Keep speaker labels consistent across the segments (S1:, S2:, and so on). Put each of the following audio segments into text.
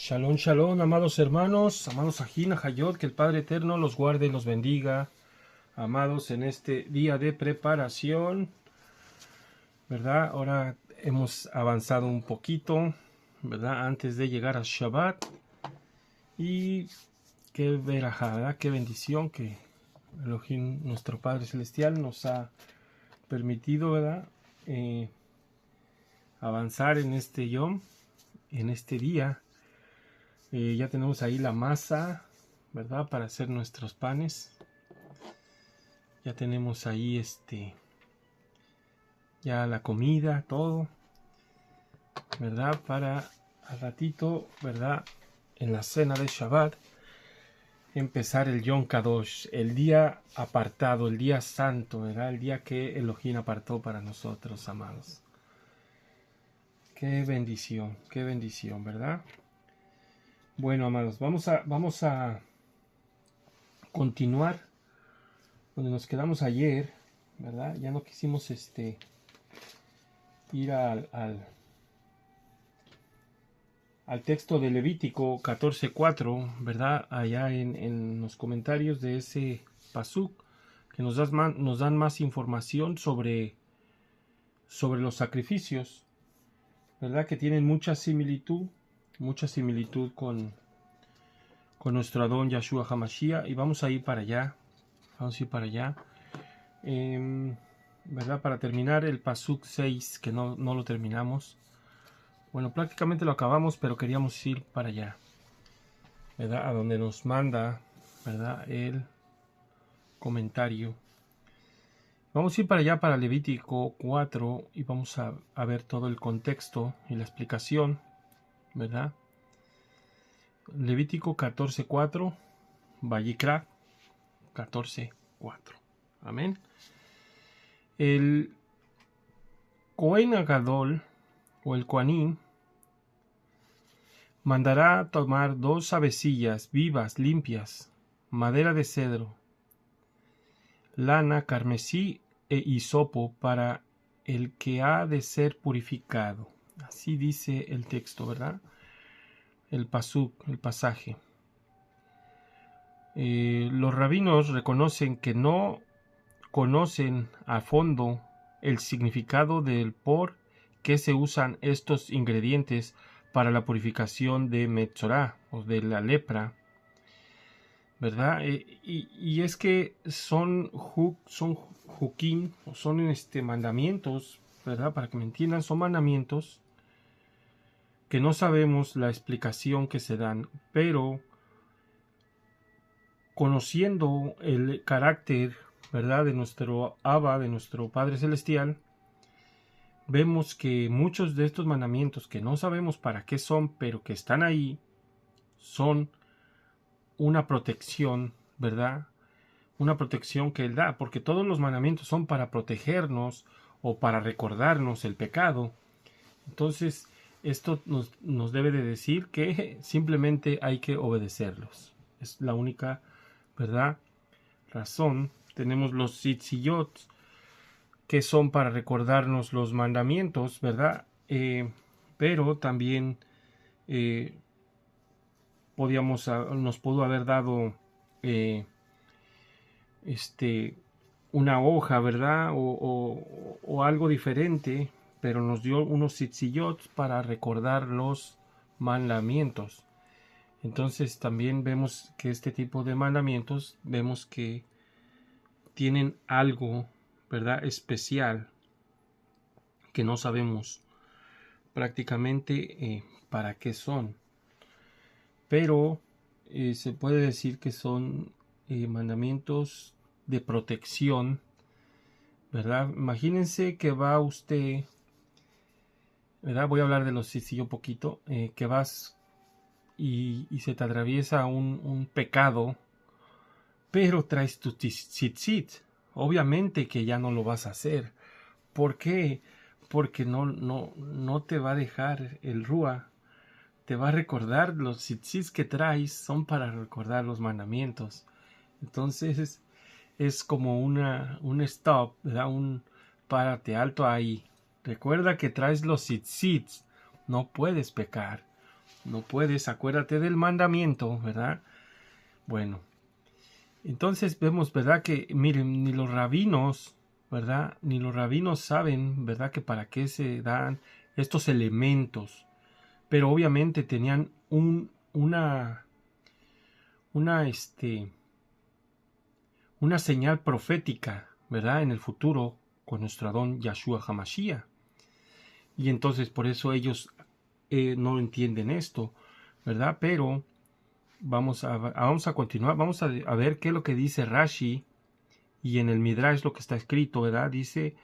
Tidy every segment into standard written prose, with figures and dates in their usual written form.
S1: Shalom, shalom, amados hermanos, amados Ajina, Hayot, que el Padre Eterno los guarde y los bendiga, amados, en este día de preparación, ¿verdad? Ahora hemos avanzado un poquito, ¿verdad? Antes de llegar a Shabbat, y qué verajá, ¿verdad? Qué bendición que Elohim, nuestro Padre Celestial, nos ha permitido, ¿verdad? Avanzar en este Yom, en este día. Ya tenemos ahí la masa, ¿verdad? Para hacer nuestros panes. Ya tenemos ahí ya la comida, todo, ¿verdad? Para al ratito, ¿verdad? En la cena de Shabbat, empezar el Yom Kadosh, el día apartado, el día santo, ¿verdad? El día que Elohim apartó para nosotros, amados. Qué bendición, ¿verdad? Bueno, amados, vamos a continuar donde nos quedamos ayer, ¿verdad? Ya no quisimos ir al texto de Levítico 14:4, ¿verdad? Allá en los comentarios de ese pasuk, que nos dan más información sobre los sacrificios, ¿verdad? Que tienen mucha similitud con nuestro Adón Yahshua HaMashiach, y vamos a ir para allá, ¿verdad? Para terminar el pasuk 6, que no lo terminamos. Bueno, prácticamente lo acabamos, pero queríamos ir para allá, ¿verdad? A donde nos manda, ¿verdad? El comentario. Vamos a ir para allá, para Levítico 4, y vamos a ver todo el contexto y la explicación, ¿verdad? Levítico 14:4, Vayikra 14:4. Amén. El Cohen Agadol, o el Kohanim, mandará tomar 2 avecillas vivas, limpias, madera de cedro, lana, carmesí e hisopo para el que ha de ser purificado. Así dice el texto, ¿verdad? El pasuk, el pasaje. Los rabinos reconocen que no conocen a fondo el significado del por qué se usan estos ingredientes para la purificación de Metzorá, o de la lepra, ¿verdad? Y es que son hukim, son mandamientos, ¿verdad? Para que me entiendan, son mandamientos que no sabemos la explicación que se dan, pero conociendo el carácter, ¿verdad?, de nuestro Abba, de nuestro Padre Celestial, vemos que muchos de estos mandamientos que no sabemos para qué son, pero que están ahí, son una protección, ¿verdad? Una protección que Él da, porque todos los mandamientos son para protegernos o para recordarnos el pecado. Entonces, esto nos debe de decir que simplemente hay que obedecerlos. Es la única, ¿verdad?, razón. Tenemos los tzitziyot, que son para recordarnos los mandamientos, ¿verdad? Pero también nos pudo haber dado una hoja, ¿verdad? O algo diferente, pero nos dio unos tzitziyot para recordar los mandamientos. Entonces también vemos que este tipo de mandamientos, vemos que tienen algo, ¿verdad?, especial, que no sabemos prácticamente para qué son, pero se puede decir que son mandamientos de protección, ¿verdad? Imagínense que va usted, ¿verdad? Voy a hablar de los tzitzit un poquito, que vas y se te atraviesa un pecado, pero traes tu tzitzit. Obviamente que ya no lo vas a hacer. ¿Por qué? Porque no te va a dejar el Rúa. Te va a recordar, los tzitzit que traes son para recordar los mandamientos. Entonces es como un stop, ¿verdad? Un párate, alto ahí. Recuerda que traes los tzitzit. No puedes pecar. No puedes, acuérdate del mandamiento, ¿verdad? Bueno, entonces vemos, ¿verdad? Que miren, ni los rabinos, ¿verdad? Ni los rabinos saben, ¿verdad? Que para qué se dan estos elementos. Pero obviamente tenían una señal profética, ¿verdad? En el futuro con nuestro Adón Yahshua HaMashiach. Y entonces por eso ellos no entienden esto, ¿verdad? Pero vamos a continuar, vamos a ver qué es lo que dice Rashi y en el Midrash lo que está escrito, ¿verdad? Dice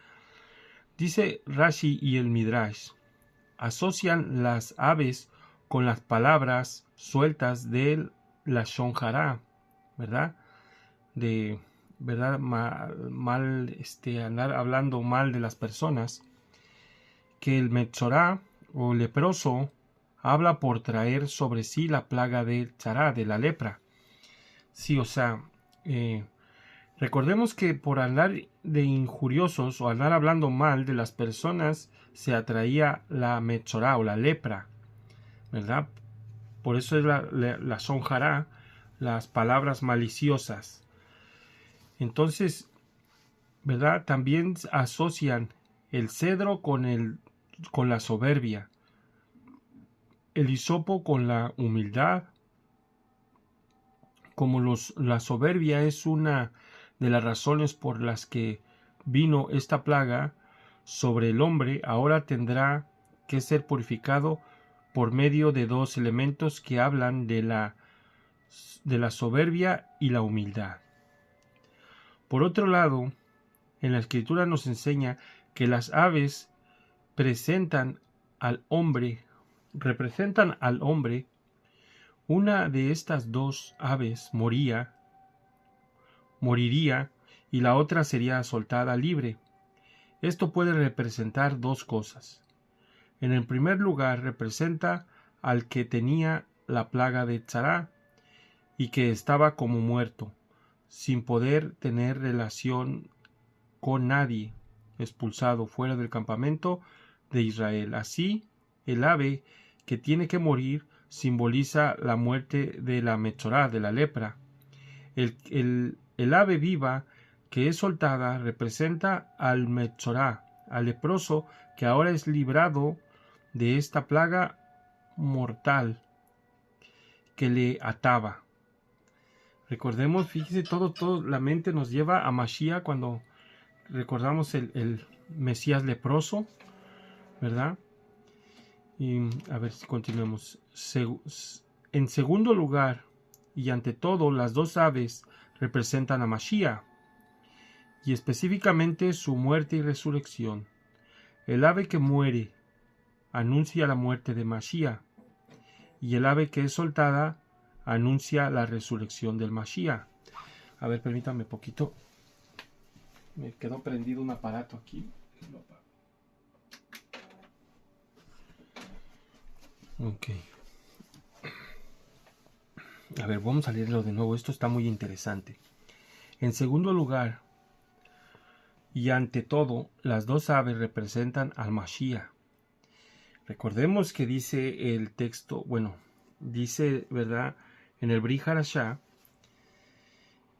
S1: Rashi y el Midrash asocian las aves con las palabras sueltas del Lashon Hara, ¿verdad? De, ¿verdad? Andar hablando mal de las personas, que el Metzorá o leproso habla por traer sobre sí la plaga del tzará, de la lepra. Sí, o sea, recordemos que por hablar de injuriosos o andar hablando mal de las personas se atraía la Metzorá o la lepra, ¿verdad? Por eso es la sonjará, las palabras maliciosas. Entonces, ¿verdad? También asocian el cedro con la soberbia, el hisopo con la humildad. Como la soberbia es una de las razones por las que vino esta plaga sobre el hombre, ahora tendrá que ser purificado por medio de dos elementos que hablan de la soberbia y la humildad. Por otro lado, en la escritura nos enseña que las aves representan al hombre. Una de estas dos aves moriría y la otra sería soltada libre. Esto puede representar dos cosas. En el primer lugar, representa al que tenía la plaga de tzará y que estaba como muerto, sin poder tener relación con nadie, expulsado fuera del campamento de Israel. Así, el ave que tiene que morir simboliza la muerte de la Metzorá, de la lepra. El ave viva que es soltada representa al Metzorá, al leproso que ahora es librado de esta plaga mortal que le ataba. Recordemos, fíjese, todo la mente nos lleva a Mashiach cuando recordamos el Mesías leproso, ¿verdad? Y a ver si continuemos. En segundo lugar, y ante todo, las dos aves representan a Mashiach, y específicamente su muerte y resurrección. El ave que muere anuncia la muerte de Mashiach, y el ave que es soltada anuncia la resurrección del Mashiach. A ver, permítame poquito. Me quedó prendido un aparato aquí. Ok. A ver, vamos a leerlo de nuevo. Esto está muy interesante. En segundo lugar, y ante todo, las dos aves representan al Mashiach. Recordemos que dice el texto, bueno, dice, ¿verdad? En el Brit Hadashah,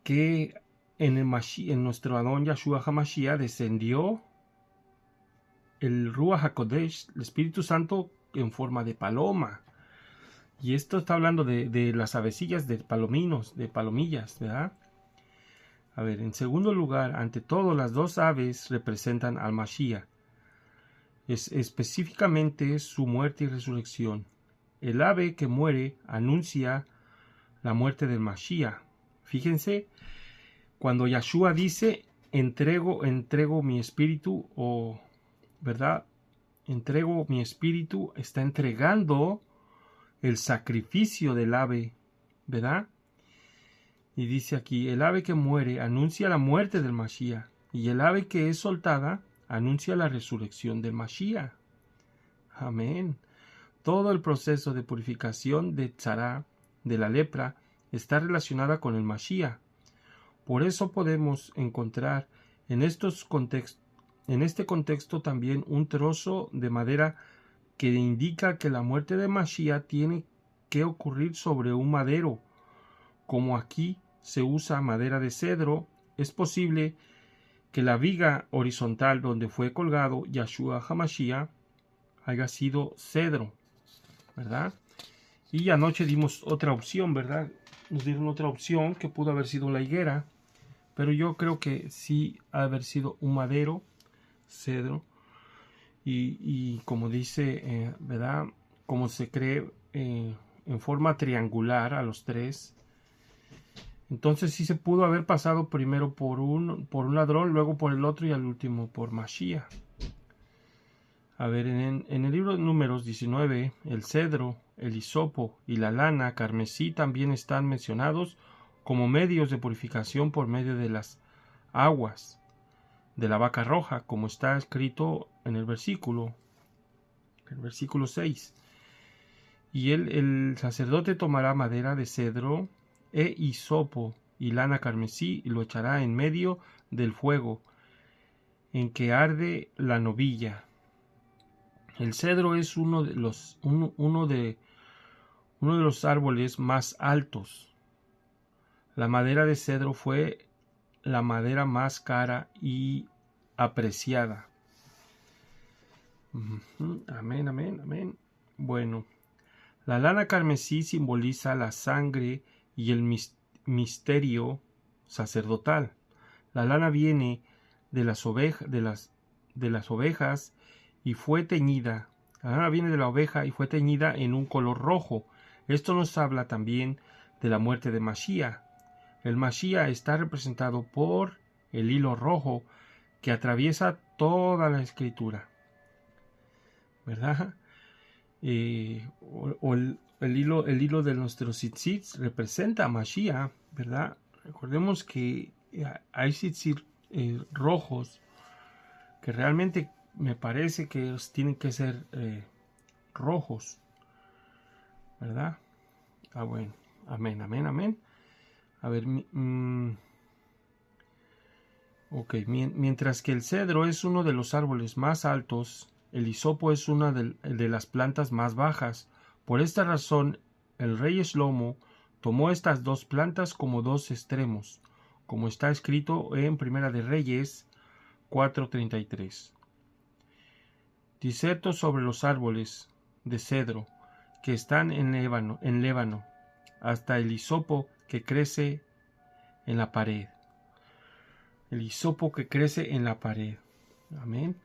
S1: que en nuestro Adón Yahshua HaMashiach descendió el Ruach HaKodesh, el Espíritu Santo, en forma de paloma. Y esto está hablando de las avecillas de palomillas, ¿verdad? A ver, en segundo lugar, ante todo, las dos aves representan al Mashiach. Específicamente su muerte y resurrección. El ave que muere anuncia la muerte del Mashiach. Fíjense, cuando Yahshua dice, entrego mi espíritu, o, ¿verdad? Entrego mi espíritu, está entregando el sacrificio del ave, ¿verdad? Y dice aquí, el ave que muere anuncia la muerte del Mashiach, y el ave que es soltada anuncia la resurrección del Mashiach. Amén. Todo el proceso de purificación de tzará, de la lepra, está relacionada con el Mashiach. Por eso podemos encontrar en este contexto también un trozo de madera que indica que la muerte de Mashiach tiene que ocurrir sobre un madero. Como aquí se usa madera de cedro, es posible que la viga horizontal donde fue colgado Yahshua HaMashiach haya sido cedro, ¿verdad? Y anoche dimos otra opción, ¿verdad? Nos dieron otra opción que pudo haber sido la higuera, pero yo creo que sí ha de haber sido un madero, cedro, y como dice, ¿verdad? Como se cree en forma triangular a los tres. Entonces sí se pudo haber pasado primero por un ladrón, luego por el otro y al último por Mashiach. A ver, en el libro de Números 19, el cedro, el hisopo y la lana carmesí también están mencionados como medios de purificación por medio de las aguas de la vaca roja, como está escrito en el versículo 6. Y el sacerdote tomará madera de cedro e hisopo y lana carmesí y lo echará en medio del fuego en que arde la novilla. El cedro es uno de los árboles más altos. La madera de cedro fue la madera más cara y apreciada. Amén, amén, amén. Bueno, la lana carmesí simboliza la sangre y el misterio sacerdotal. La lana viene de las ovejas y fue teñida. La lana viene de la oveja y fue teñida en un color rojo. Esto nos habla también de la muerte de Mashiach. El Mashiach está representado por el hilo rojo que atraviesa toda la escritura, ¿verdad? El hilo de nuestros tzitzit representa a Mashiach, ¿verdad? Recordemos que hay tzitzit rojos que realmente me parece que tienen que ser rojos, ¿verdad? Bueno, amén, amén, amén. A ver, ok, mientras que el cedro es uno de los árboles más altos, el hisopo es una de las plantas más bajas. Por esta razón, el rey Shlomo tomó estas dos plantas como dos extremos, como está escrito en Primera de Reyes 4:33. Diserto sobre los árboles de cedro que están en Lébano, hasta el hisopo que crece en la pared. El hisopo que crece en la pared. Amén.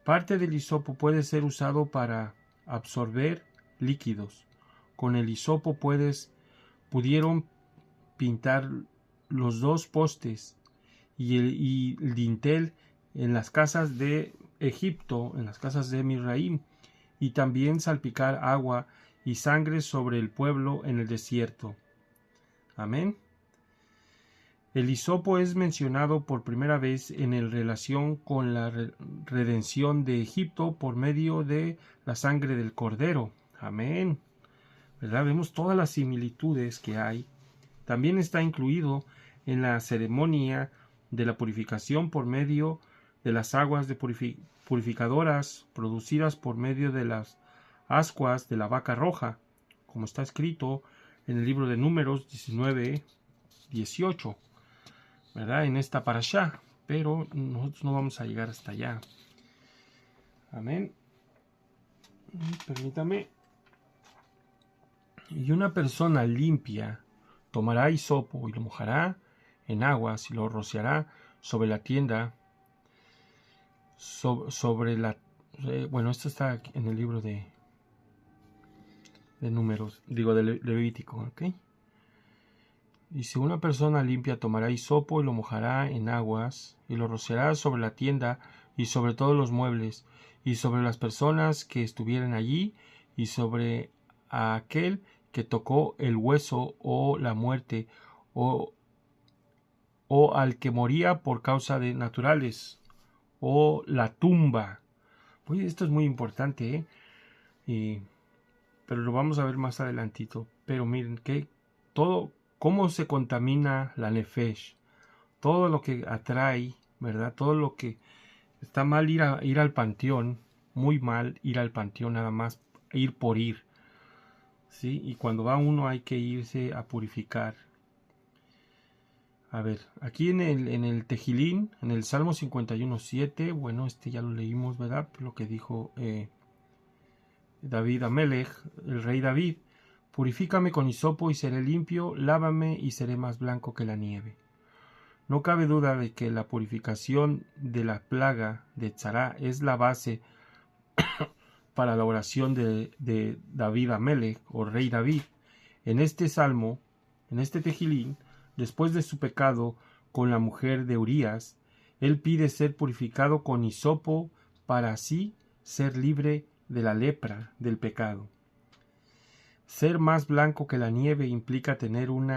S1: Parte del hisopo puede ser usado para absorber líquidos. Con el hisopo pudieron pintar los dos postes y el dintel en las casas de Egipto, en las casas de Misraim, y también salpicar agua y sangre sobre el pueblo en el desierto. Amén. El hisopo es mencionado por primera vez en relación con la redención de Egipto por medio de la sangre del cordero. Amén. ¿Verdad? Vemos todas las similitudes que hay. También está incluido en la ceremonia de la purificación por medio de las aguas purificadoras producidas por medio de las ascuas de la vaca roja, como está escrito en el libro de Números 19:18. ¿Verdad? En esta parashá, pero nosotros no vamos a llegar hasta allá. Amén. Permítame. Y una persona limpia tomará hisopo y lo mojará en aguas y lo rociará sobre la tienda, sobre la... bueno, esto está en el libro de Números, digo de Levítico, ¿ok? Dice, una persona limpia tomará hisopo y lo mojará en aguas, y lo rociará sobre la tienda y sobre todos los muebles, y sobre las personas que estuvieran allí, y sobre aquel que tocó el hueso o la muerte, o al que moría por causa de naturales, o la tumba. Pues esto es muy importante, pero lo vamos a ver más adelantito. Pero miren, que todo... cómo se contamina la nefesh, todo lo que atrae, ¿verdad? Todo lo que está mal ir al panteón, muy mal ir al panteón nada más, ir por ir. ¿Sí? Y cuando va uno hay que irse a purificar. A ver, aquí en el Tejilín, en el Salmo 51:7, bueno, ya lo leímos, ¿verdad? Lo que dijo David Amelech, el rey David: purifícame con hisopo y seré limpio, lávame y seré más blanco que la nieve. No cabe duda de que la purificación de la plaga de Tzará es la base para la oración de David Amelech, o rey David. En este salmo, en este Tejilín, después de su pecado con la mujer de Urías, él pide ser purificado con hisopo para así ser libre de la lepra del pecado. Ser más blanco que la nieve implica tener un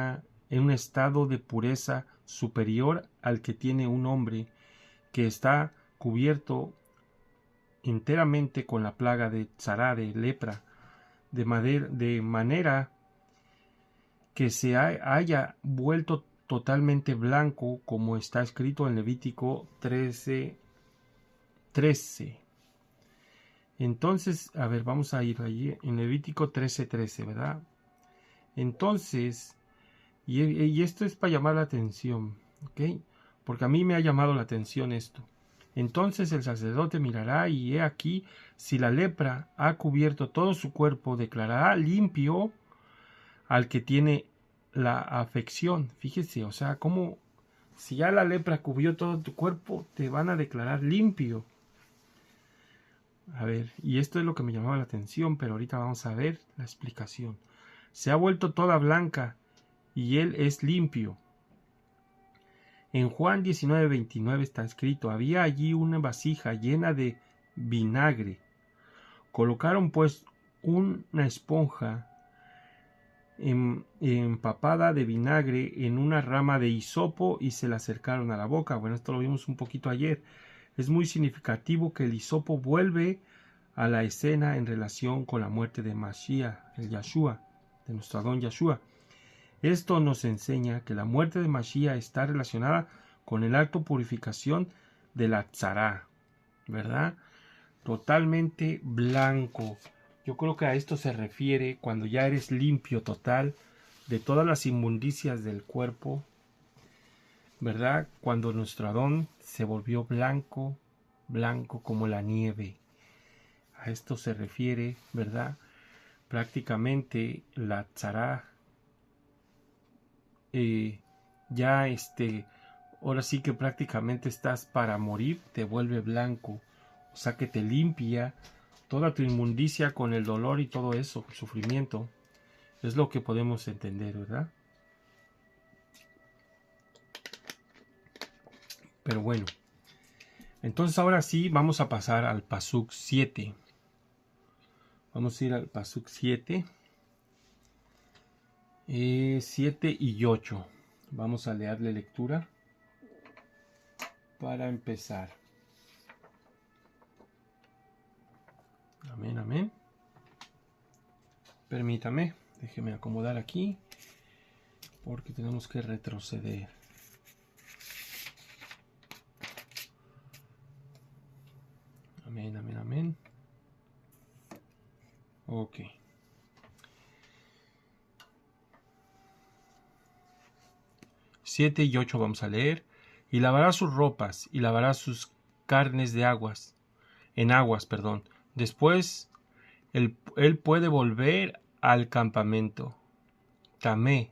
S1: estado de pureza superior al que tiene un hombre que está cubierto enteramente con la plaga de tzará, de lepra, de manera que se haya vuelto totalmente blanco, como está escrito en Levítico 13:13. Entonces, a ver, vamos a ir allí en Levítico 13:13, ¿verdad? Entonces, y esto es para llamar la atención, ¿ok? Porque a mí me ha llamado la atención esto. Entonces el sacerdote mirará, y he aquí, si la lepra ha cubierto todo su cuerpo, declarará limpio al que tiene la afección. Fíjese, o sea, como si ya la lepra cubrió todo tu cuerpo, te van a declarar limpio. A ver, y esto es lo que me llamaba la atención, pero ahorita vamos a ver la explicación. Se ha vuelto toda blanca y él es limpio. En Juan 19:29 está escrito: había allí una vasija llena de vinagre. Colocaron pues una esponja empapada de vinagre en una rama de hisopo y se la acercaron a la boca. Bueno, esto lo vimos un poquito ayer. Es muy significativo que el hisopo vuelve a la escena en relación con la muerte de Mashiach, el Yahshua, de nuestro Adón Yahshua. Esto nos enseña que la muerte de Mashiach está relacionada con el acto de purificación de la tzará, ¿verdad? Totalmente blanco. Yo creo que a esto se refiere cuando ya eres limpio total de todas las inmundicias del cuerpo, ¿verdad? Cuando nuestro Adón se volvió blanco, blanco como la nieve. A esto se refiere, ¿verdad? Prácticamente la tzará ya ahora sí que prácticamente estás para morir, te vuelve blanco, o sea que te limpia toda tu inmundicia con el dolor y todo eso, el sufrimiento. Es lo que podemos entender, ¿verdad? Pero bueno, entonces ahora sí vamos a pasar al Pasuk 7. Vamos a ir al Pasuk 7. 7 y 8. Vamos a leerle lectura para empezar. Amén, amén. Permítame, déjeme acomodar aquí porque tenemos que retroceder. Amén, amén, amén. Ok. Siete y 8 vamos a leer. Y lavará sus ropas y lavará sus carnes en aguas. Después él puede volver al campamento. Tamé,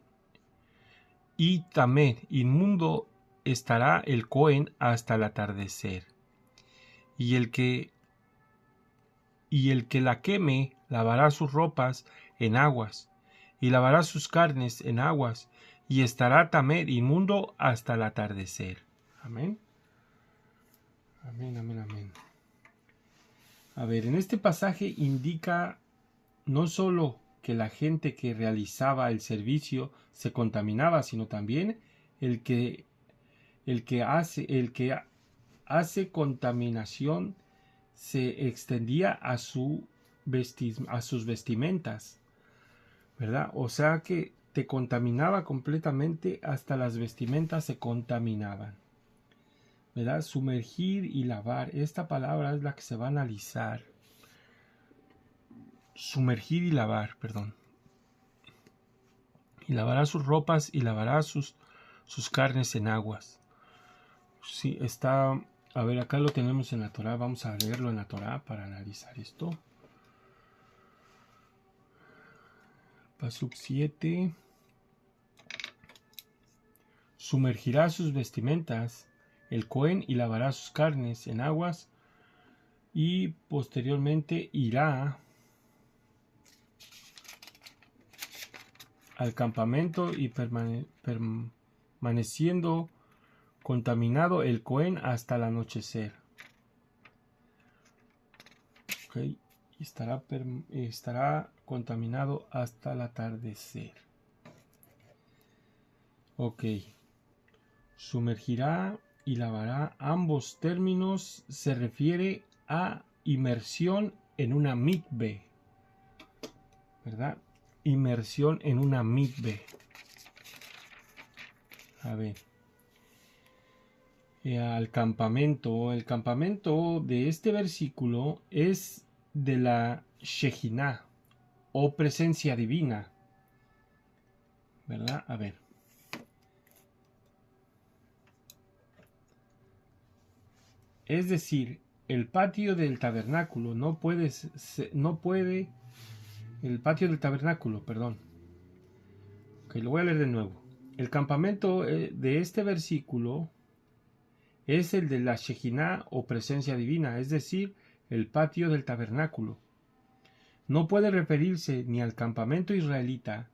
S1: inmundo estará el Cohen hasta el atardecer. Y el que la queme lavará sus ropas en aguas, y lavará sus carnes en aguas, y estará tamé inmundo hasta el atardecer. Amén. Amén, amén, amén. A ver, en este pasaje indica no solo que la gente que realizaba el servicio se contaminaba, sino también el que hace contaminación se extendía a sus vestimentas, ¿verdad? O sea que te contaminaba completamente, hasta las vestimentas se contaminaban, ¿verdad? Sumergir y lavar, esta palabra es la que se va a analizar, sumergir y lavar, perdón. Y lavará sus ropas y lavará sus carnes en aguas. Sí, está... A ver, acá lo tenemos en la Torá. Vamos a leerlo en la Torá para analizar esto. Pasuk 7. Sumergirá sus vestimentas el Cohen y lavará sus carnes en aguas, y posteriormente irá al campamento y permaneciendo contaminado el Cohen hasta el anochecer. Okay. Y estará contaminado hasta el atardecer. Ok. Sumergirá y lavará. Ambos términos se refiere a inmersión en una mikve, ¿verdad? Inmersión en una mikve. A ver. Al campamento. El campamento de este versículo es de la Shejinah o presencia divina, ¿verdad? A ver. Es decir, el patio del tabernáculo el patio del tabernáculo, perdón. Ok, lo voy a leer de nuevo. El campamento de este versículo es el de la Shejinah o presencia divina, es decir, el patio del tabernáculo. No puede referirse ni al campamento israelita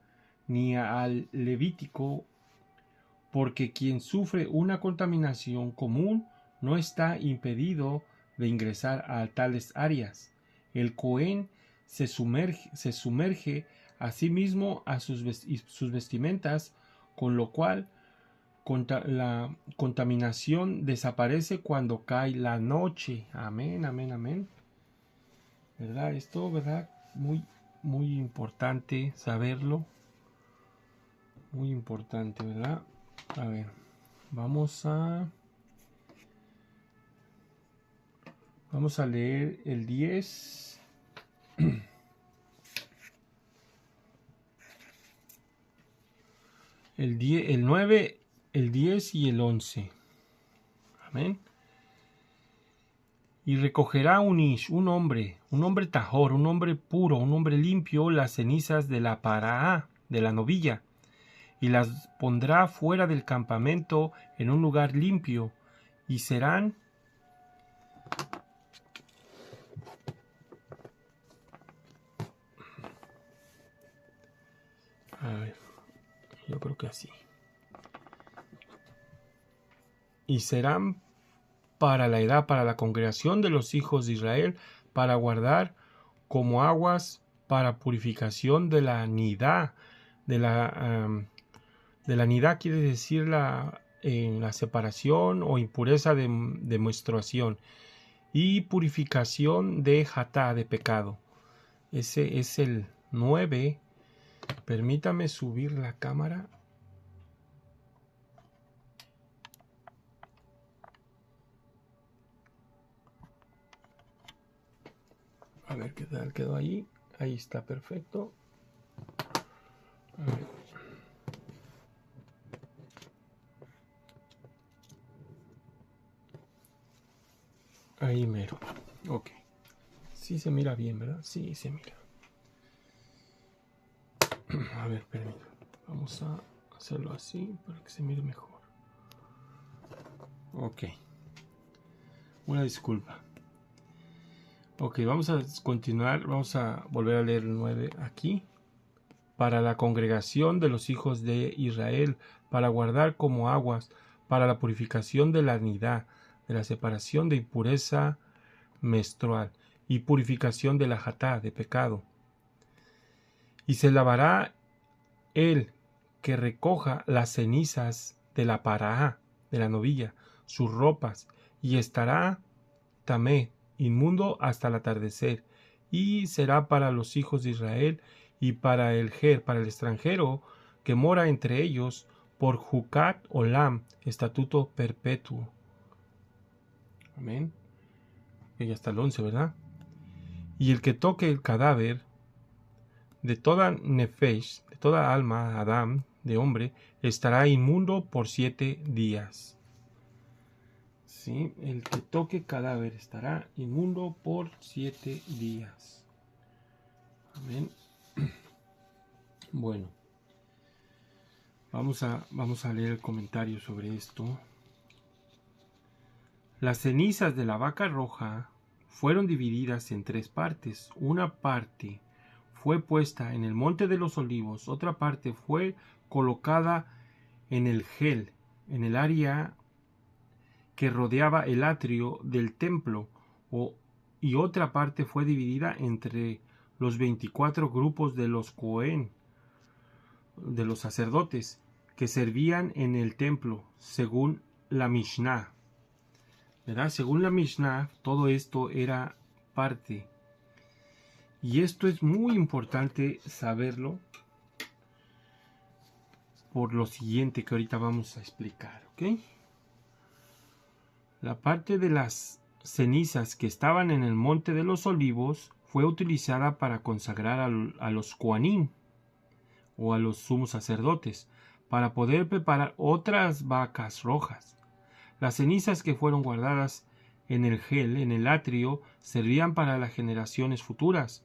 S1: ni al levítico, porque quien sufre una contaminación común no está impedido de ingresar a tales áreas. El Cohen se sumerge a sí mismo a sus vestimentas, con lo cual la contaminación desaparece cuando cae la noche. Amén, amén, amén. ¿Verdad? Esto, ¿verdad? Muy, muy importante saberlo. Muy importante, ¿verdad? A ver, vamos a leer el 10. El 9, el 10 y el 11. Amén. Y recogerá un hombre tajor, un hombre puro, un hombre limpio, las cenizas de la paraá, de la novilla, y las pondrá fuera del campamento en un lugar limpio, y serán a ver, yo creo que así. Y serán para la congregación de los hijos de Israel, para guardar como aguas para purificación de la nidá. De la nidá quiere decir la separación o impureza de menstruación, y purificación de jatá, de pecado. Ese es el 9. Permítame subir la cámara. A ver qué tal quedó ahí. Ahí está, perfecto. A ver. Ahí mero. Ok. Sí se mira bien, ¿verdad? Sí, se mira. A ver, permítame. Vamos a hacerlo así para que se mire mejor. Ok. Una disculpa. Ok, vamos a continuar. Vamos a volver a leer el 9 aquí. Para la congregación de los hijos de Israel, para guardar como aguas, para la purificación de la nidá, de la separación de impureza menstrual, y purificación de la jatá, de pecado. Y se lavará el que recoja las cenizas de la paraá, de la novilla, sus ropas, y estará tamé, inmundo hasta el atardecer, y será para los hijos de Israel y para el extranjero que mora entre ellos, por Jucat Olam, estatuto perpetuo. Amén. Y hasta el 11, ¿verdad? Y el que toque el cadáver de toda nefesh, de toda alma, Adam, de hombre, estará inmundo por 7 días. ¿Sí? El que toque cadáver estará inmundo por 7 días. Amén. Bueno, vamos a leer el comentario sobre esto. Las cenizas de la vaca roja fueron divididas en 3 partes. Una parte fue puesta en el monte de los olivos, otra parte fue colocada en el gel, en el área que rodeaba el atrio del templo, y otra parte fue dividida entre los 24 grupos de los Cohen, de los sacerdotes, que servían en el templo, según la Mishnah. ¿Verdad? Según la Mishnah, todo esto era parte. Y esto es muy importante saberlo por lo siguiente que ahorita vamos a explicar, ¿ok? La parte de las cenizas que estaban en el monte de los olivos fue utilizada para consagrar a los Kohanim o a los sumos sacerdotes para poder preparar otras vacas rojas. Las cenizas que fueron guardadas en el gel, en el atrio, servían para las generaciones futuras,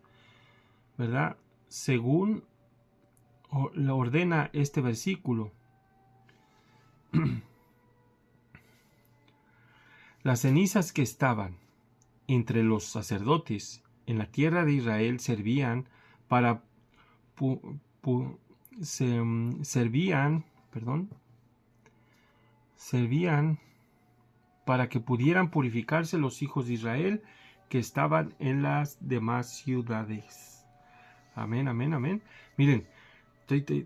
S1: ¿verdad? Según lo ordena este versículo. Las cenizas que estaban entre los sacerdotes en la tierra de Israel servían para servían para que pudieran purificarse los hijos de Israel que estaban en las demás ciudades. Amén, amén, amén. Miren,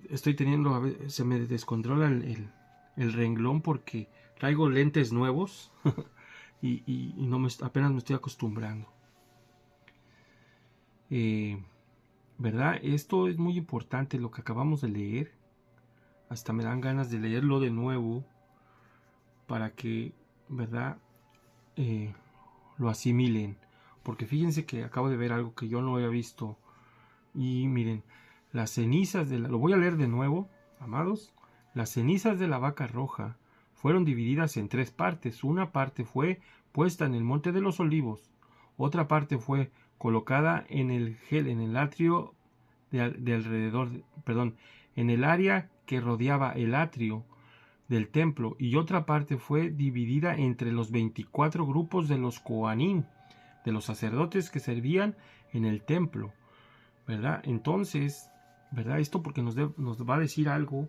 S1: estoy teniendo, a ver, se me descontrola el renglón porque traigo lentes nuevos y no apenas me estoy acostumbrando. ¿Verdad? Esto es muy importante lo que acabamos de leer. Hasta me dan ganas de leerlo de nuevo para que, ¿verdad? Lo asimilen. Porque fíjense que acabo de ver algo que yo no había visto. Y miren, las cenizas lo voy a leer de nuevo, amados. Las cenizas de la vaca roja fueron divididas en 3 partes. Una parte fue puesta en el monte de los olivos. Otra parte fue colocada en el gel, en el atrio de alrededor, en el área que rodeaba el atrio del templo, y otra parte fue dividida entre los 24 grupos de los Kohanim, de los sacerdotes que servían en el templo, ¿verdad? Entonces, ¿verdad? Esto porque nos va a decir algo,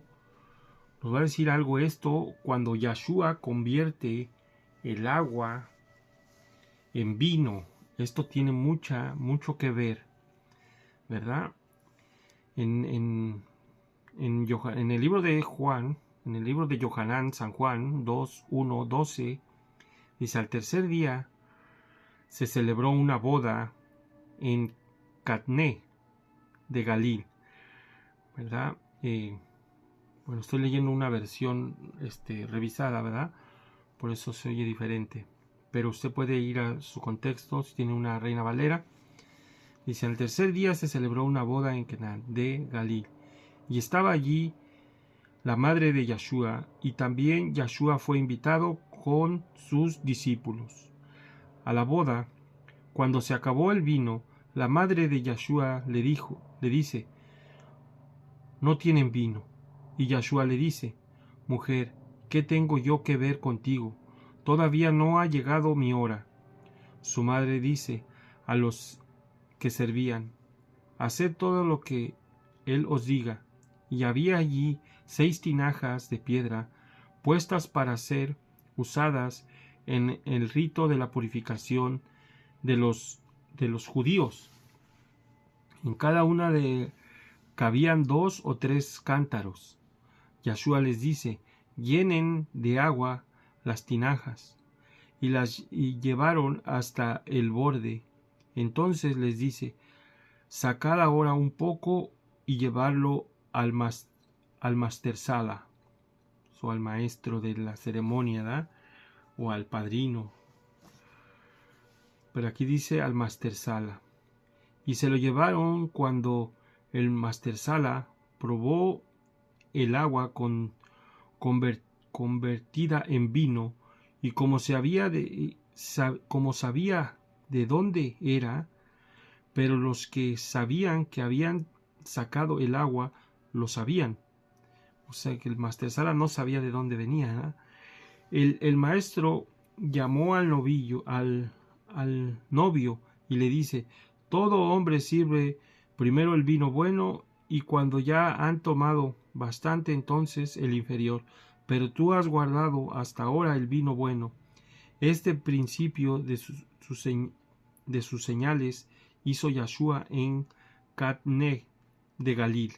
S1: esto cuando Yahshua convierte el agua en vino. Esto tiene mucho que ver, ¿verdad? En el libro de Juan, en el libro de Yohanan, San Juan 2:1-12, dice: al tercer día se celebró una boda en Catné de Galil, ¿verdad? Bueno, estoy leyendo una versión revisada, ¿verdad? Por eso se oye diferente. Pero usted puede ir a su contexto si tiene una Reina Valera. Dice: al tercer día se celebró una boda en Cana de Galil, y estaba allí la madre de Yahshua, y también Yahshua fue invitado con sus discípulos. A la boda, cuando se acabó el vino, la madre de Yahshua le dice: no tienen vino. Y Yahshua le dice: mujer, ¿qué tengo yo que ver contigo? Todavía no ha llegado mi hora. Su madre dice a los que servían: haced todo lo que él os diga. Y había allí 6 tinajas de piedra puestas para ser usadas en el rito de la purificación de los judíos. En cada una cabían 2 o 3 cántaros. Yahshua les dice: llenen de agua las tinajas, y las llevaron hasta el borde. Entonces les dice: sacad ahora un poco y llevarlo al mastersala, o al maestro de la ceremonia, ¿da? O al padrino. Pero aquí dice al mastersala. Y se lo llevaron. Cuando el mastersala probó el agua convertida en vino, y como sabía de dónde era, pero los que sabían que habían sacado el agua lo sabían. O sea que el mastersala no sabía de dónde venía, ¿eh? El maestro llamó al novio y le dice: todo hombre sirve primero el vino bueno, y cuando ya han tomado bastante, entonces el inferior, pero tú has guardado hasta ahora el vino bueno. Este principio de sus señales hizo Yahshua en Catné de Galil,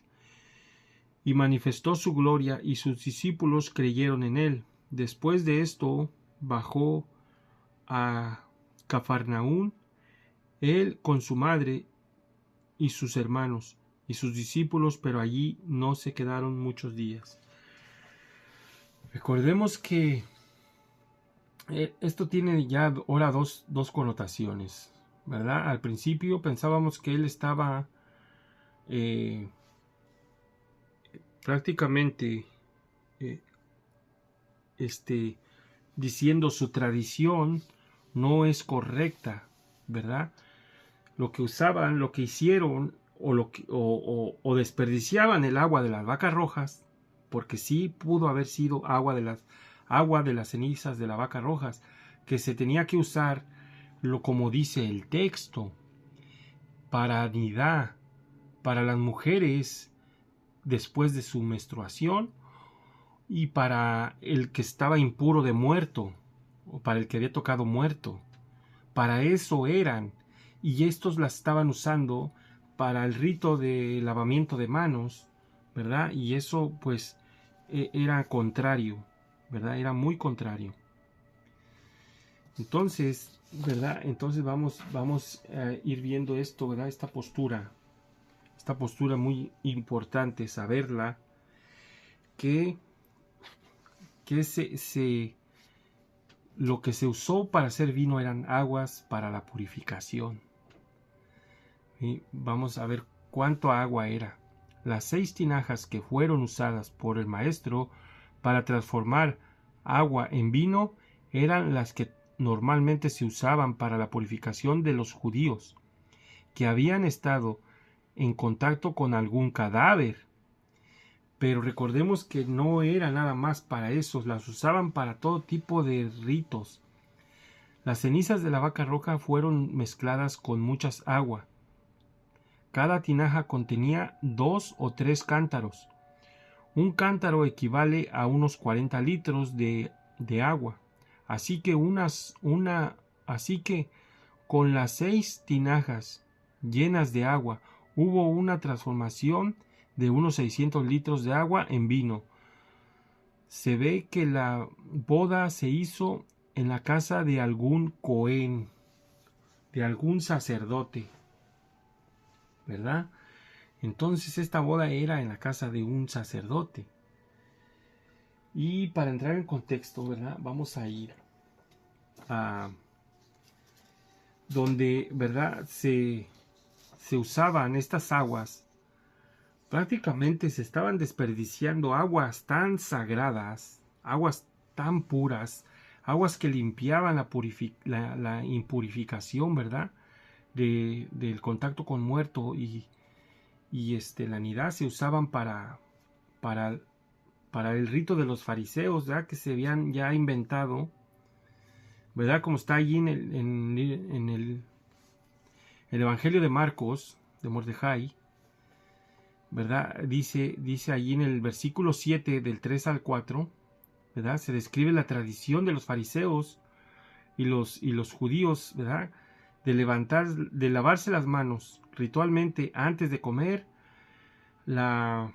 S1: y manifestó su gloria, y sus discípulos creyeron en él. Después de esto bajó a Cafarnaún, él con su madre y sus hermanos y sus discípulos, pero allí no se quedaron muchos días. Recordemos que esto tiene ya ahora dos connotaciones, ¿verdad? Al principio pensábamos que él estaba prácticamente diciendo su tradición no es correcta, ¿verdad? Lo que usaban, lo que hicieron, o desperdiciaban el agua de las vacas rojas, porque sí pudo haber sido agua de las cenizas de las vacas rojas, que se tenía que usar, como dice el texto, para anidar, para las mujeres después de su menstruación, y para el que estaba impuro de muerto, o para el que había tocado muerto. Para eso eran, y estos las estaban usando para el rito de lavamiento de manos, ¿verdad? Y eso pues era contrario, ¿verdad? Era muy contrario. Entonces, ¿verdad? Entonces vamos a ir viendo esto, ¿verdad? Esta postura muy importante, saberla, que lo que se usó para hacer vino eran aguas para la purificación. Y vamos a ver cuánto agua era. Las 6 tinajas que fueron usadas por el maestro para transformar agua en vino eran las que normalmente se usaban para la purificación de los judíos que habían estado en contacto con algún cadáver. Pero recordemos que no era nada más para eso, las usaban para todo tipo de ritos. Las cenizas de la vaca roja fueron mezcladas con muchas agua. Cada tinaja contenía 2 o 3 cántaros. Un cántaro equivale a unos 40 litros de agua. Así que con las 6 tinajas llenas de agua hubo una transformación de unos 600 litros de agua en vino. Se ve que la boda se hizo en la casa de algún cohen, de algún sacerdote, ¿verdad? Entonces esta boda era en la casa de un sacerdote. Y para entrar en contexto, ¿verdad? Vamos a ir a donde, ¿verdad? Se usaban estas aguas. Prácticamente se estaban desperdiciando aguas tan sagradas, aguas tan puras, aguas que limpiaban la impurificación, ¿verdad? Del contacto con muerto, y la nidad se usaban para el rito de los fariseos, ¿verdad? Que se habían ya inventado, ¿verdad? Como está allí en el Evangelio de Marcos, de Mordejai, ¿verdad? Dice allí en el versículo 7 del 3 al 4, ¿verdad? Se describe la tradición de los fariseos y los judíos, ¿verdad? De lavarse las manos ritualmente antes de comer. La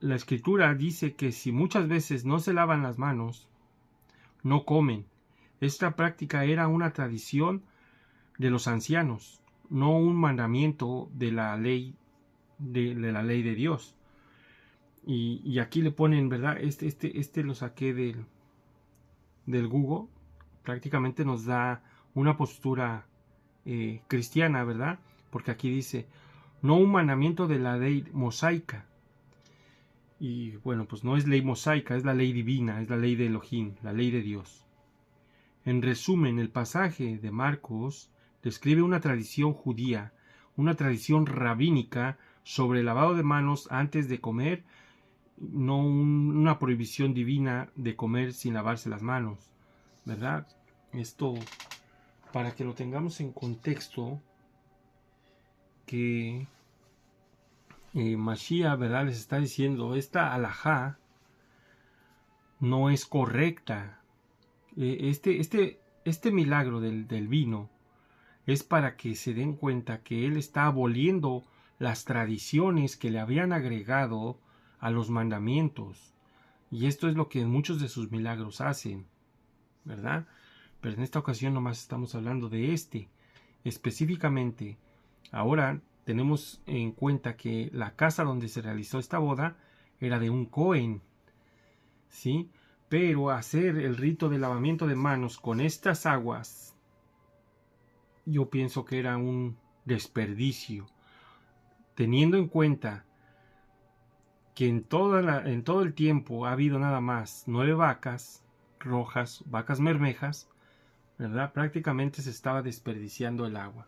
S1: escritura dice que si muchas veces no se lavan las manos, no comen. Esta práctica era una tradición de los ancianos, no un mandamiento de la ley de Dios. Y aquí le ponen, ¿verdad? Lo saqué del Google. Prácticamente nos da una postura cristiana, ¿verdad? Porque aquí dice: no un mandamiento de la ley mosaica. Y bueno, pues no es ley mosaica, es la ley divina, es la ley de Elohim, la ley de Dios. En resumen, el pasaje de Marcos describe una tradición judía, una tradición rabínica sobre el lavado de manos antes de comer, no una prohibición divina de comer sin lavarse las manos, ¿verdad? Esto, para que lo tengamos en contexto, que Mashiach, ¿verdad?, les está diciendo, esta alajá no es correcta. Este milagro del vino es para que se den cuenta que él está aboliendo las tradiciones que le habían agregado a los mandamientos. Y esto es lo que muchos de sus milagros hacen, ¿verdad? Pero en esta ocasión nomás estamos hablando de este. Específicamente, ahora tenemos en cuenta que la casa donde se realizó esta boda era de un Cohen, ¿sí? Pero hacer el rito de lavamiento de manos con estas aguas, yo pienso que era un desperdicio, teniendo en cuenta que en todo el tiempo ha habido nada más 9 vacas rojas, vacas mermejas, ¿verdad? Prácticamente se estaba desperdiciando el agua.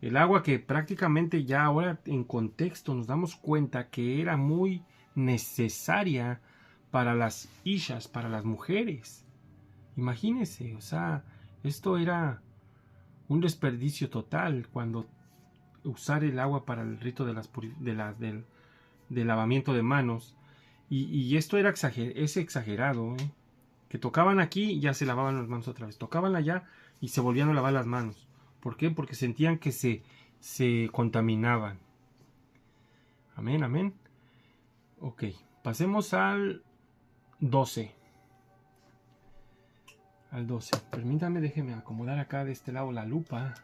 S1: El agua que prácticamente ya ahora en contexto nos damos cuenta que era muy necesaria para las ishas, para las mujeres. Imagínense, o sea, esto era un desperdicio total cuando usar el agua para el rito del lavamiento de manos. Y esto es exagerado, ¿eh? Que tocaban aquí y ya se lavaban las manos otra vez. Tocaban allá y se volvían a lavar las manos. ¿Por qué? Porque sentían que se contaminaban. Amén, amén. Ok, pasemos al 12. Al 12. Permítame, déjeme acomodar acá de este lado la lupa.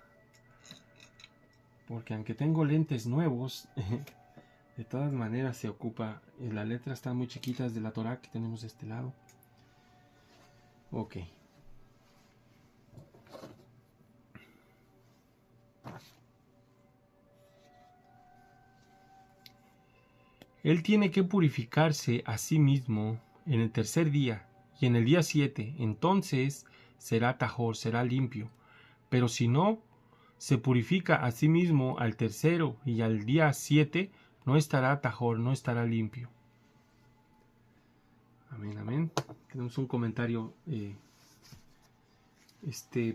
S1: Porque aunque tengo lentes nuevos, de todas maneras se ocupa. Las letras están muy chiquitas de la Torah que tenemos de este lado. Ok. Él tiene que purificarse a sí mismo en el tercer día y en el día 7, entonces será tajor, será limpio. Pero si no se purifica a sí mismo al tercero y al día 7, no estará tajor, no estará limpio. Amén, amén. Tenemos un comentario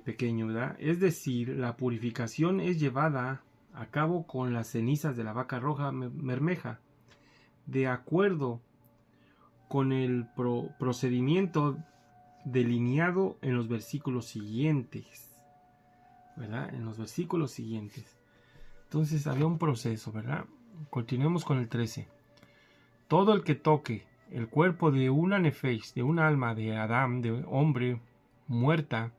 S1: pequeño, ¿verdad? Es decir, la purificación es llevada a cabo con las cenizas de la vaca roja mermeja, de acuerdo con el procedimiento delineado en los versículos siguientes, ¿verdad? En los versículos siguientes. Entonces había un proceso, ¿verdad? Continuemos con el 13. Todo el que toque el cuerpo de una nefesh, de un alma de Adán, de hombre muerto,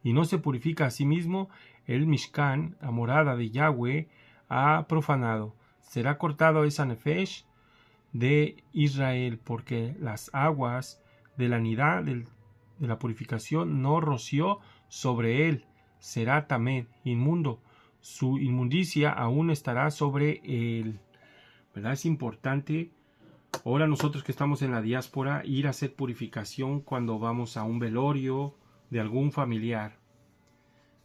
S1: y no se purifica a sí mismo, el Mishkan, la morada de Yahweh, ha profanado. Será cortado esa nefesh de Israel, porque las aguas de la nidá de la purificación no roció sobre él. Será tamed, inmundo. Su inmundicia aún estará sobre él. ¿Verdad? Es importante ahora nosotros que estamos en la diáspora ir a hacer purificación cuando vamos a un velorio de algún familiar.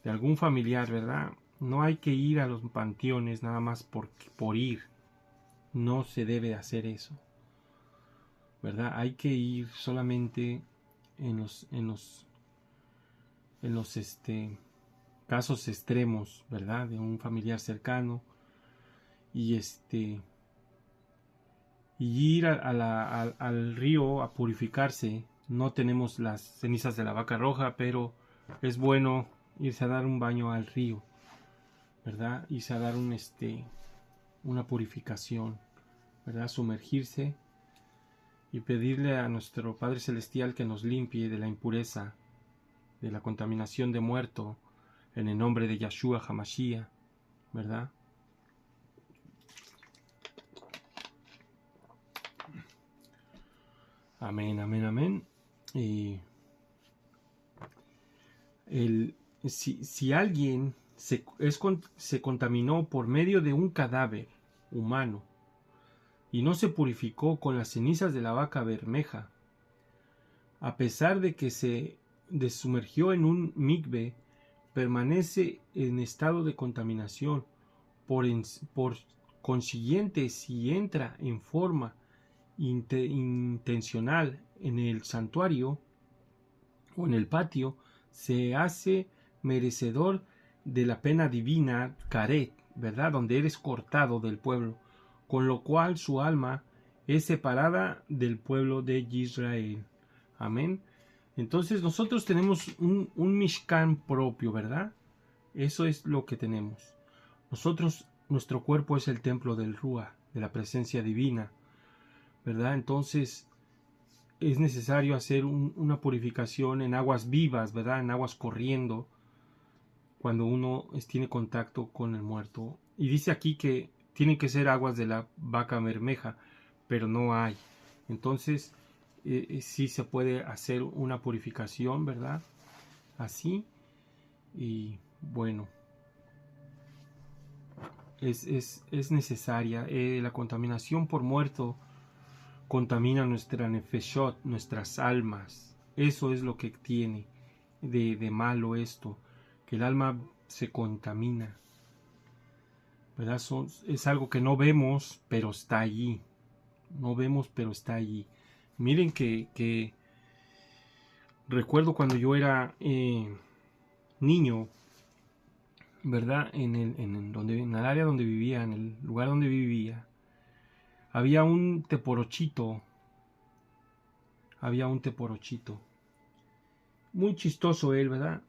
S1: De algún familiar, ¿verdad? No hay que ir a los panteones nada más por ir. No se debe hacer eso, ¿verdad? Hay que ir solamente en los casos extremos, ¿verdad? De un familiar cercano y ir al río a purificarse. No tenemos las cenizas de la vaca roja, pero es bueno irse a dar un baño al río, ¿verdad? Irse a dar una purificación, ¿verdad? Sumergirse y pedirle a nuestro Padre Celestial que nos limpie de la impureza, de la contaminación de muerto, en el nombre de Yahshua HaMashiach, ¿verdad? Amén, amén, amén. Y si se contaminó por medio de un cadáver humano y no se purificó con las cenizas de la vaca bermeja, a pesar de que se sumergió en un mikve, permanece en estado de contaminación. Por consiguiente, si entra en forma intencional en el santuario o en el patio, se hace merecedor de la pena divina caret, ¿verdad? Donde eres cortado del pueblo, con lo cual su alma es separada del pueblo de Israel. Amén. Entonces nosotros tenemos un Mishkan propio, ¿verdad? Eso es lo que tenemos. Nuestro cuerpo es el templo del Ruach, de la presencia divina, ¿verdad? Entonces es necesario hacer una purificación en aguas vivas, ¿verdad? En aguas corriendo, cuando uno tiene contacto con el muerto. Y dice aquí que tienen que ser aguas de la vaca bermeja, pero no hay. Entonces sí se puede hacer una purificación, ¿verdad? Así. Y bueno, es necesaria. La contaminación por muerto contamina nuestra nefeshot, nuestras almas. Eso es lo que tiene de malo esto, que el alma se contamina, ¿verdad? Es algo que no vemos, pero está allí. No vemos, pero está allí. Miren que recuerdo cuando yo era niño, ¿verdad? En el área donde vivía, en el lugar donde vivía, había un teporochito. Muy chistoso él, ¿verdad?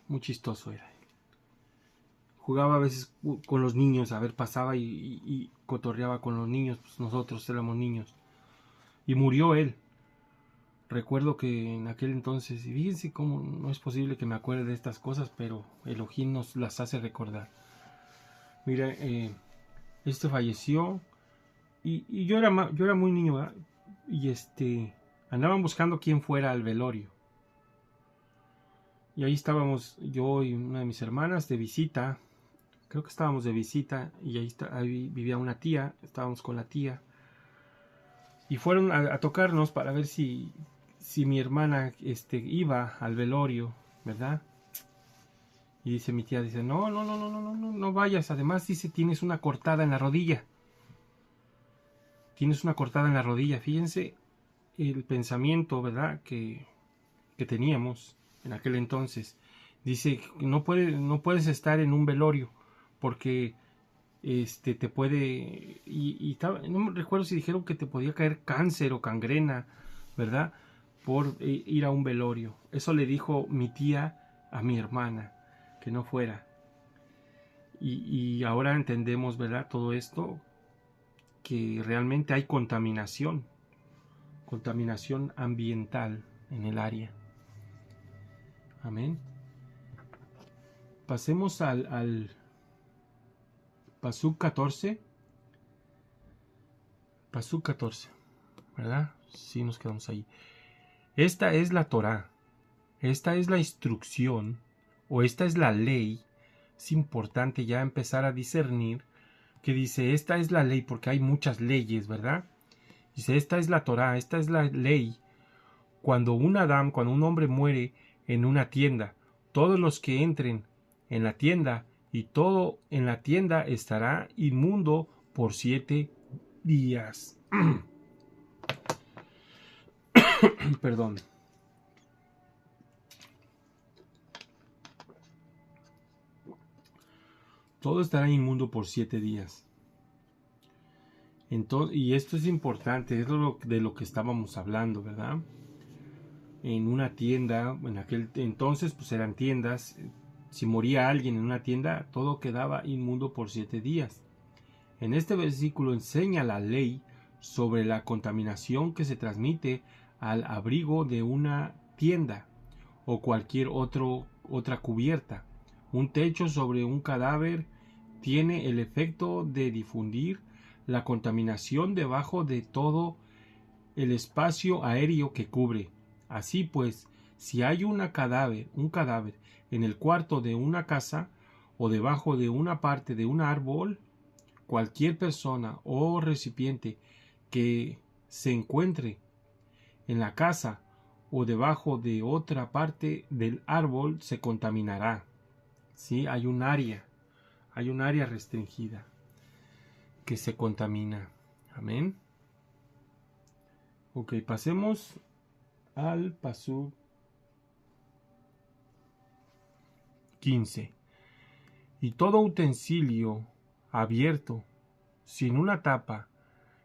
S1: Muy chistoso era. Jugaba a veces con los niños, a ver, pasaba y cotorreaba con los niños, pues nosotros éramos niños. Y murió él. Recuerdo que en aquel entonces, y fíjense cómo no es posible que me acuerde de estas cosas, pero Elohim nos las hace recordar. Mira, este falleció y yo era muy niño, ¿verdad? Y andaban buscando quién fuera al velorio. Y ahí estábamos yo y una de mis hermanas de visita. Creo que estábamos de visita y ahí vivía una tía. Estábamos con la tía. Y fueron a tocarnos para ver si mi hermana iba al velorio, ¿verdad? Y dice mi tía, dice, no vayas. Además dice, tienes una cortada en la rodilla. Tienes una cortada en la rodilla. Fíjense el pensamiento, ¿verdad? Que teníamos en aquel entonces. Dice, no puedes estar en un velorio porque te puede no me recuerdo si dijeron que te podía caer cáncer o gangrena, ¿verdad? Por ir a un velorio. Eso le dijo mi tía a mi hermana, que no fuera. Y ahora entendemos, ¿verdad? Todo esto, que realmente hay contaminación ambiental en el área. Amén. Pasemos al Pasuk 14. Pasuk 14, ¿verdad? Sí, nos quedamos ahí. Esta es la Torá. Esta es la instrucción, o esta es la ley. Es importante ya empezar a discernir que dice, esta es la ley, porque hay muchas leyes, ¿verdad? Dice, esta es la Torá, esta es la ley. Cuando un hombre muere en una tienda, todos los que entren en la tienda y todo en la tienda estará inmundo por 7 días. Perdón. Todo estará inmundo por 7 días. Entonces, y esto es importante, es de lo que estábamos hablando, ¿verdad? En una tienda, en aquel entonces, pues eran tiendas. Si moría alguien en una tienda, todo quedaba inmundo por 7 días. En este versículo enseña la ley sobre la contaminación que se transmite al abrigo de una tienda o cualquier otra cubierta. Un techo sobre un cadáver tiene el efecto de difundir la contaminación debajo de todo el espacio aéreo que cubre. Así pues, si hay un cadáver en el cuarto de una casa o debajo de una parte de un árbol, cualquier persona o recipiente que se encuentre en la casa o debajo de otra parte del árbol se contaminará. ¿Sí? Hay un área restringida que se contamina. Amén. Ok, pasemos al pasú 15. Y todo utensilio abierto, sin una tapa,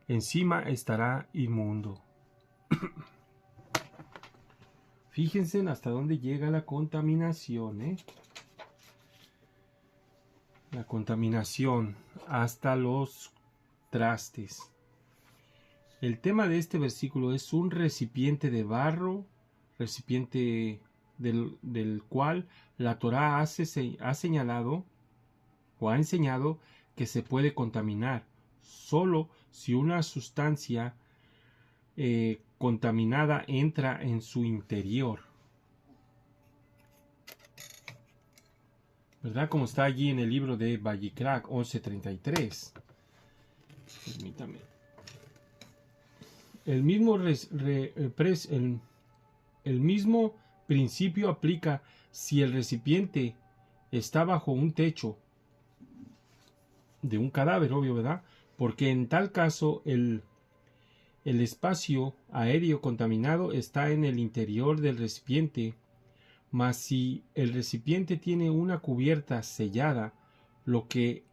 S1: encima estará inmundo. Fíjense hasta dónde llega la contaminación, ¿eh? La contaminación hasta los trastes. El tema de este versículo es un recipiente de barro, recipiente del cual la Torá ha señalado o ha enseñado que se puede contaminar solo si una sustancia contaminada entra en su interior. ¿Verdad? Como está allí en el libro de Vayikra 11:33. Permítame. El mismo principio aplica si el recipiente está bajo un techo de un cadáver, obvio, ¿verdad? Porque en tal caso el espacio aéreo contaminado está en el interior del recipiente, mas si el recipiente tiene una cubierta sellada, lo que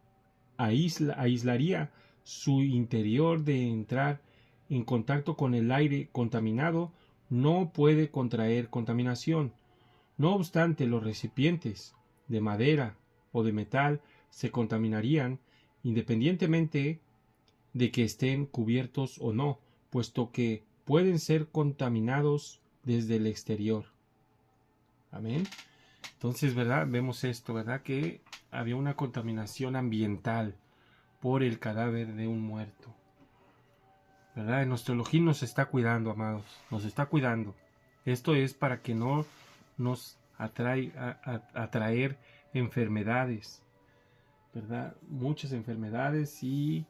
S1: aislaría su interior de entrar en contacto con el aire contaminado, no puede contraer contaminación. No obstante, los recipientes de madera o de metal se contaminarían independientemente de que estén cubiertos o no, puesto que pueden ser contaminados desde el exterior. Amén. Entonces, ¿verdad? Vemos esto, ¿verdad? Que había una contaminación ambiental por el cadáver de un muerto. ¿Verdad? Nuestro Elohim nos está cuidando, amados. Nos está cuidando. Esto es para que no nos atraer enfermedades. ¿Verdad? Muchas enfermedades y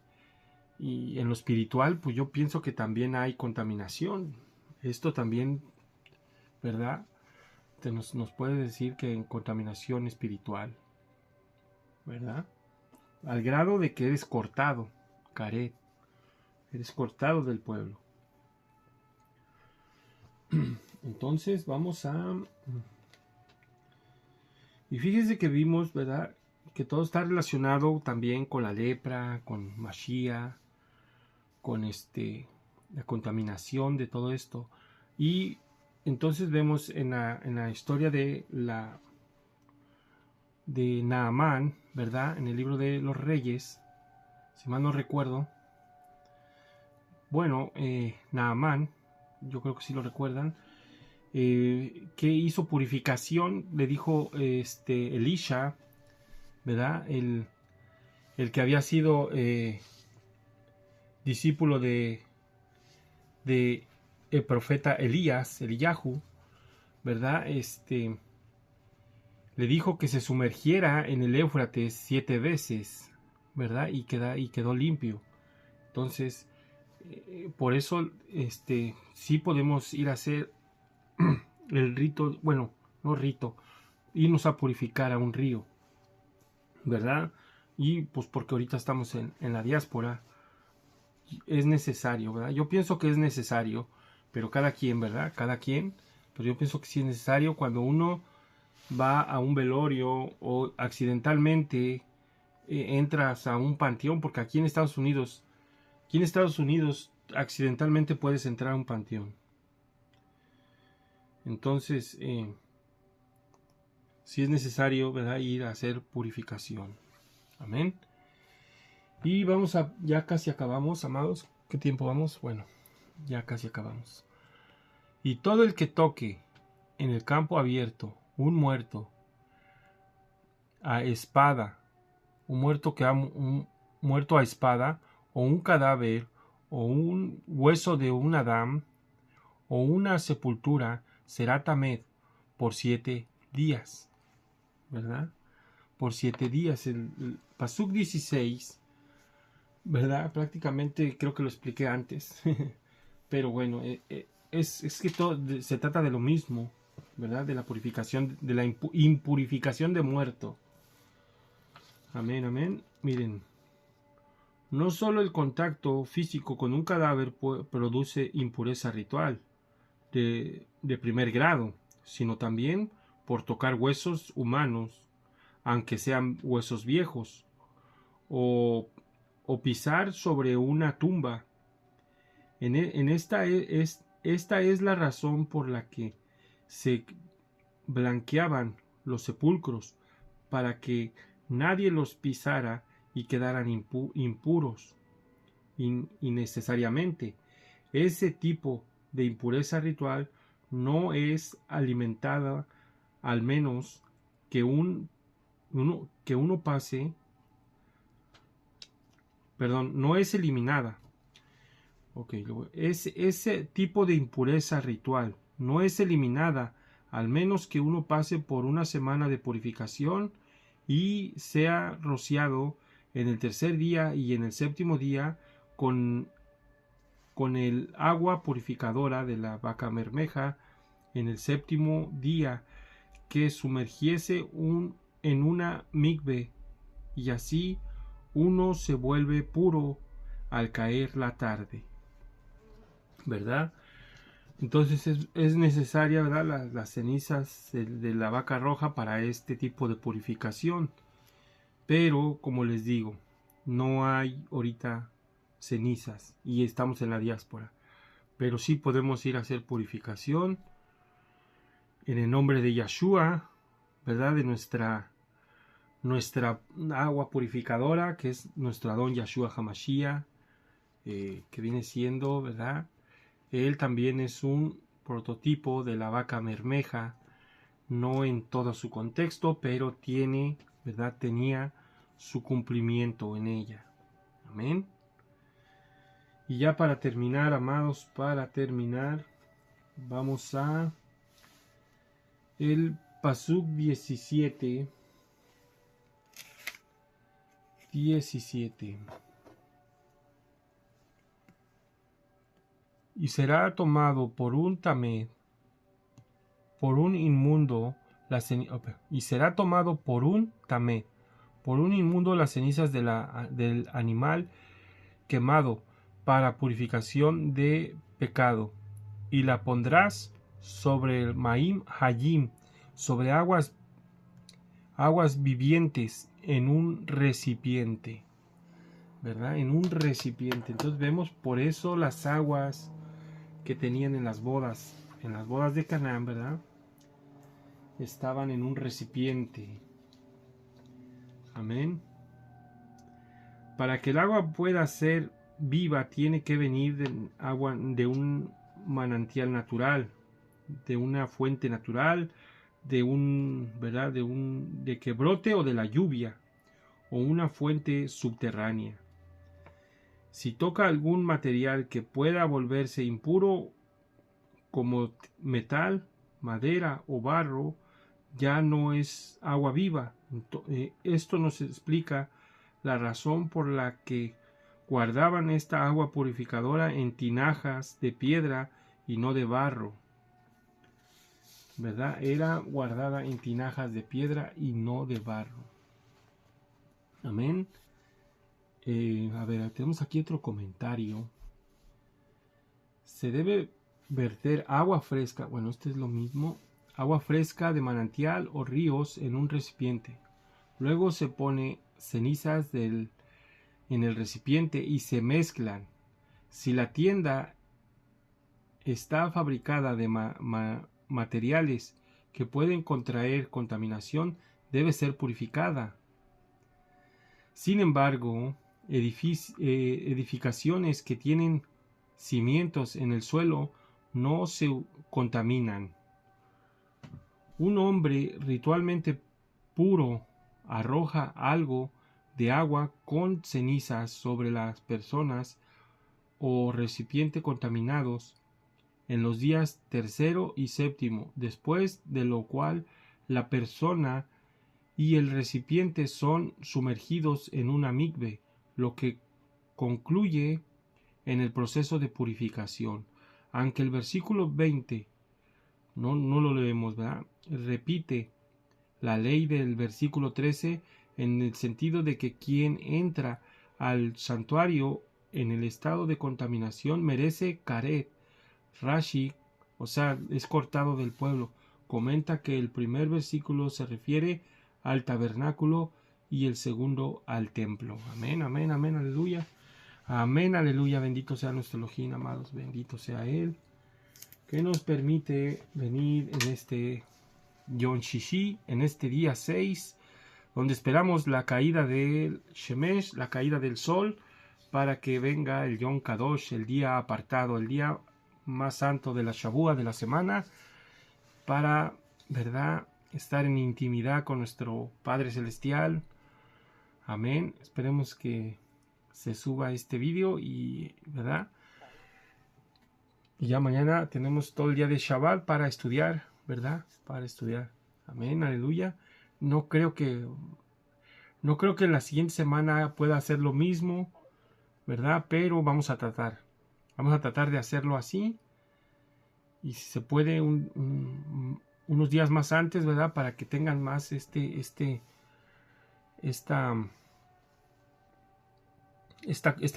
S1: en lo espiritual, pues yo pienso que también hay contaminación. Esto también, ¿verdad? Nos puede decir que en contaminación espiritual, ¿verdad? Al grado de que eres cortado, caret, eres cortado del pueblo. Entonces vamos a... Y fíjense que vimos, ¿verdad? Que todo está relacionado también con la lepra, con Mashiach, con la contaminación de todo esto. Y entonces vemos en la historia de Naamán, ¿verdad? En el libro de los Reyes, si mal no recuerdo. Bueno, Naamán, yo creo que sí lo recuerdan, que hizo purificación, le dijo Elisha, ¿verdad? El que había sido discípulo de el profeta Eliyahu, ¿verdad? Le dijo que se sumergiera en el Éufrates 7 veces, ¿verdad? Y quedó limpio. Entonces, por eso, sí podemos ir a hacer el rito, bueno, no rito, irnos a purificar a un río, ¿verdad? Y pues porque ahorita estamos en la diáspora, es necesario, ¿verdad? Yo pienso que es necesario, pero cada quien, ¿verdad? Cada quien, pero yo pienso que sí es necesario cuando uno va a un velorio o accidentalmente entras a un panteón, porque aquí en Estados Unidos accidentalmente puedes entrar a un panteón. Entonces, sí es necesario, ¿verdad? Ir a hacer purificación. Amén. Y ya casi acabamos, amados. ¿Qué tiempo vamos? Bueno, ya casi acabamos. Y todo el que toque en el campo abierto un muerto a espada, un muerto a espada, o un cadáver, o un hueso de un Adán, o una sepultura, será tamed por 7 días, ¿verdad? por 7 días. El Pasuk 16, ¿verdad? Prácticamente creo que lo expliqué antes. Pero bueno, es que todo se trata de lo mismo, ¿verdad? De la purificación, de la impurificación de muerto. Amén, amén. Miren, no solo el contacto físico con un cadáver produce impureza ritual de primer grado, sino también por tocar huesos humanos, aunque sean huesos viejos, o pisar sobre una tumba. Esta es la razón por la que se blanqueaban los sepulcros, para que nadie los pisara y quedaran impuros innecesariamente. Ese tipo de impureza ritual no es alimentada, al menos que uno pase, perdón, no es eliminada. Ese tipo de impureza ritual no es eliminada, al menos que uno pase por una semana de purificación y sea rociado en el tercer día y en el séptimo día con el agua purificadora de la vaca bermeja, en el séptimo día que sumergiese en una mikve, y así uno se vuelve puro al caer la tarde, ¿verdad? Entonces es necesaria, ¿verdad?, las cenizas de la vaca roja para este tipo de purificación. Pero, como les digo, no hay ahorita cenizas y estamos en la diáspora. Pero sí podemos ir a hacer purificación en el nombre de Yeshua, ¿verdad? De nuestra agua purificadora, que es nuestro Adón Yeshua Hamashiach, que viene siendo, ¿verdad? Él también es un prototipo de la vaca bermeja, no en todo su contexto, pero tiene, ¿verdad?, tenía su cumplimiento en ella. Amén. Y ya para terminar, amados, para terminar, vamos a el Pasuk 17. Y será tomado por un tamé, por un inmundo, y será tomado por un tamé, por un inmundo las cenizas del animal quemado para purificación de pecado, y la pondrás sobre el Maim Hayim, sobre aguas vivientes, en un recipiente, ¿verdad? En un recipiente. Entonces vemos por eso las aguas que tenían en las bodas de Canaán, ¿verdad?, estaban en un recipiente. Amén. Para que el agua pueda ser viva, tiene que venir de un manantial natural, de una fuente natural, ¿verdad?, de que brote o de la lluvia, o una fuente subterránea. Si toca algún material que pueda volverse impuro, como metal, madera o barro, ya no es agua viva. Esto nos explica la razón por la que guardaban esta agua purificadora en tinajas de piedra y no de barro, ¿verdad? Era guardada en tinajas de piedra y no de barro. Amén. A ver, tenemos aquí otro comentario. Se debe verter agua fresca, bueno, este es lo mismo, agua fresca de manantial o ríos en un recipiente. Luego se pone cenizas en el recipiente y se mezclan. Si la tienda está fabricada de materiales que pueden contraer contaminación, debe ser purificada. Sin embargo, edificaciones que tienen cimientos en el suelo no se contaminan. Un hombre ritualmente puro arroja algo de agua con cenizas sobre las personas o recipiente contaminados en los días tercero y séptimo, después de lo cual la persona y el recipiente son sumergidos en una mikve, lo que concluye en el proceso de purificación. Aunque el versículo 20 no lo leemos, ¿verdad? Repite la ley del versículo 13 en el sentido de que quien entra al santuario en el estado de contaminación merece karet. Rashi, o sea, es cortado del pueblo. Comenta que el primer versículo se refiere al tabernáculo y el segundo al templo. Amén, amén, amén, aleluya. Amén, aleluya, bendito sea nuestro Elohim, amados, bendito sea Él, que nos permite venir en este Yom Shishi, en este día 6, donde esperamos la caída del Shemesh, la caída del sol, para que venga el Yom Kadosh, el día apartado, el día más santo de la Shavua, de la semana, para, ¿verdad?, estar en intimidad con nuestro Padre Celestial. Amén. Esperemos que se suba este vídeo y, ¿verdad? Y ya mañana tenemos todo el día de Shabbat para estudiar, ¿verdad? Para estudiar. Amén, aleluya. No creo que la siguiente semana pueda hacer lo mismo, ¿verdad? Pero vamos a tratar. Vamos a tratar de hacerlo así. Y si se puede unos días más antes, ¿verdad? Para que tengan más este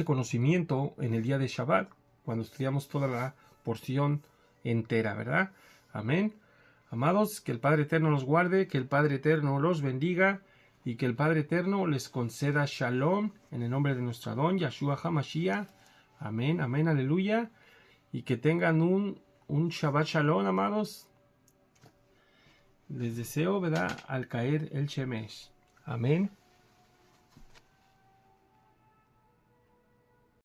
S1: conocimiento en el día de Shabbat, cuando estudiamos toda la porción entera, ¿verdad? Amén. Amados, que el Padre Eterno los guarde, que el Padre Eterno los bendiga y que el Padre Eterno les conceda Shalom en el nombre de nuestro Adón, Yahshua HaMashiach. Amén, amén, aleluya. Y que tengan un Shabbat Shalom, amados. Les deseo, ¿verdad?, al caer el Shemesh. Amén.